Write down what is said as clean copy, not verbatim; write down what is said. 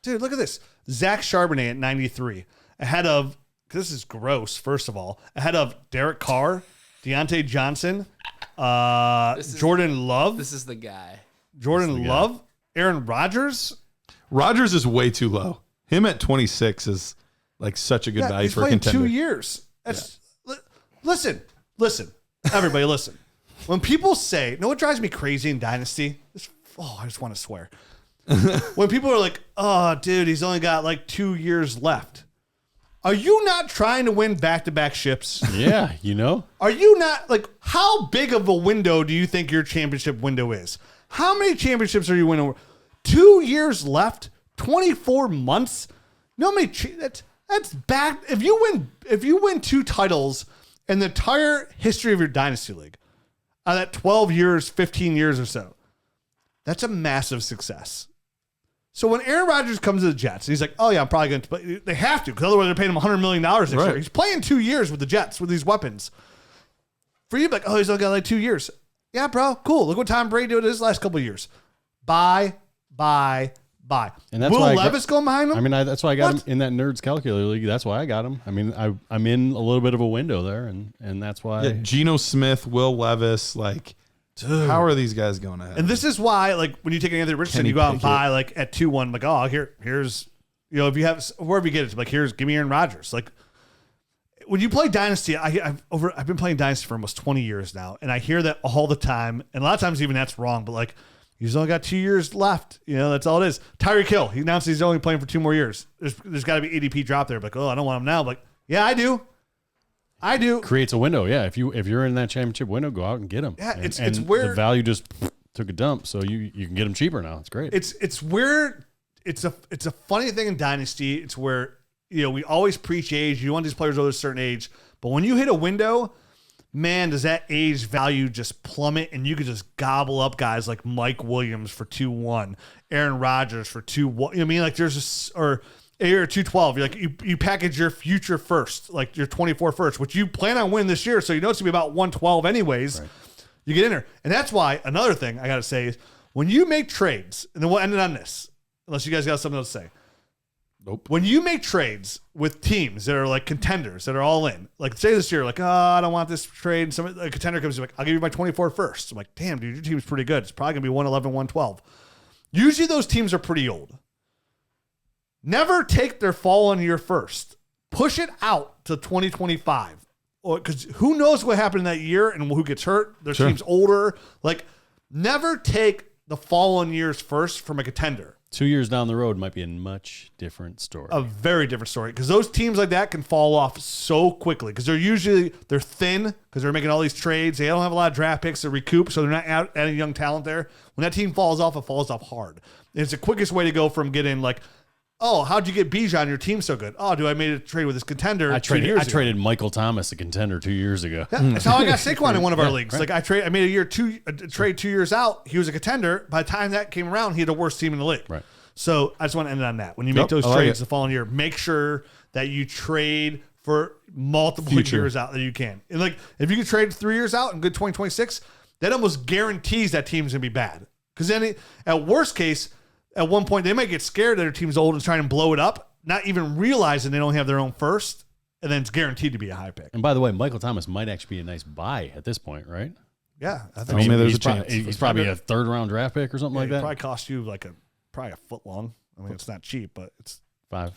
Dude, look at this. Zach Charbonnet at 93. Ahead of, this is gross, first of all, ahead of Derek Carr, Deontay Johnson, Jordan Love. This is the guy. Jordan Love, Aaron Rodgers. Rodgers is way too low. Him at 26 is like such a good value for a contender. 2 years. Listen, everybody listen. When people say, you know what drives me crazy in Dynasty? I just want to swear. When people are like, oh, dude, he's only got like 2 years left. Are you not trying to win back-to-back ships? Yeah, you know. Are you not, like, how big of a window do you think your championship window is? How many championships are you winning? 2 years left? 24 months? No, that's back. If you win 2 titles in the entire history of your Dynasty League, out of that 12 years, 15 years or so, that's a massive success. So when Aaron Rodgers comes to the Jets, he's like, oh, yeah, I'm probably going to play. They have to, because otherwise they're paying him $100 million next year. He's playing 2 years with the Jets with these weapons. For you to be like, oh, he's only got like 2 years. Yeah, bro, cool. Look what Tom Brady did his last couple of years. Bye. And that's Will Levis going behind him? I mean, that's why I got him in that Nerds Calculator League. That's why I got him. I mean, I'm in a little bit of a window there, and that's why. Yeah, Geno Smith, Will Levis, like, dude, how are these guys going ahead? And this is why, like, when you take Anthony Richardson, you go out and buy, like, at 2-1, like, oh, here's, you know, if you have, wherever you get it, like, give me Aaron Rodgers. Like, when you play Dynasty, I've been playing Dynasty for almost 20 years now, and I hear that all the time, and a lot of times even that's wrong, but, like, he's only got 2 years left. You know, that's all it is. Tyreek Hill, he announced he's only playing for 2 more years. There's got to be ADP drop there. Like, oh, I don't want him now. I'm like, yeah, I do. Creates a window. Yeah, if you're in that championship window, go out and get him. Yeah, it's where the value just took a dump, so you can get them cheaper now. It's great. It's where it's a funny thing in Dynasty. It's where, you know, we always preach age. You want these players over a certain age, but when you hit a window, man, does that age value just plummet, and you could just gobble up guys like Mike Williams for 2-1, Aaron Rodgers for 2-1. You know what I mean? Like there's or 2-12. You're like you package your future first, like your 24 first, which you plan on winning this year, so you know it's gonna be about 112 anyways. Right. You get in there, and that's why another thing I gotta say is when you make trades, and then we'll end it on this, unless you guys got something else to say. Nope. When you make trades with teams that are like contenders that are all in, like say this year, like, oh, I don't want this trade. A contender comes like, I'll give you my 24 first. I'm like, damn, dude, your team's pretty good. It's probably gonna be 111, 112. Usually those teams are pretty old. Never take their fallen year first. Push it out to 2025. Because who knows what happened in that year and who gets hurt. Their team's older. Like, never take the fallen years first from a contender. 2 years down the road might be a much different story. A very different story. Because those teams like that can fall off so quickly. Because they're thin. Because they're making all these trades. They don't have a lot of draft picks to recoup. So they're not adding young talent there. When that team falls off, it falls off hard. And it's the quickest way to go from getting like, oh, how'd you get Bijan? Your team's so good. Oh, I made a trade with this contender. I traded Michael Thomas, a contender, 2 years ago. Yeah, that's how I got Saquon in one of our leagues. Right. Like I made a trade 2 years out. He was a contender. By the time that came around, he had the worst team in the league. Right. So I just want to end it on that. When you make those trades the following year, make sure that you trade for multiple years out that you can. And like if you can trade 3 years out in good 2026, that almost guarantees that team's gonna be bad. Because then at worst case, at one point, they might get scared that their team's old and try and blow it up, not even realizing they don't have their own first, and then it's guaranteed to be a high pick. And by the way, Michael Thomas might actually be a nice buy at this point, right? Yeah. I think there's a chance. He's probably a third-round draft pick or something like that. Probably cost you like probably a foot long. I mean, it's not cheap, but it's $5.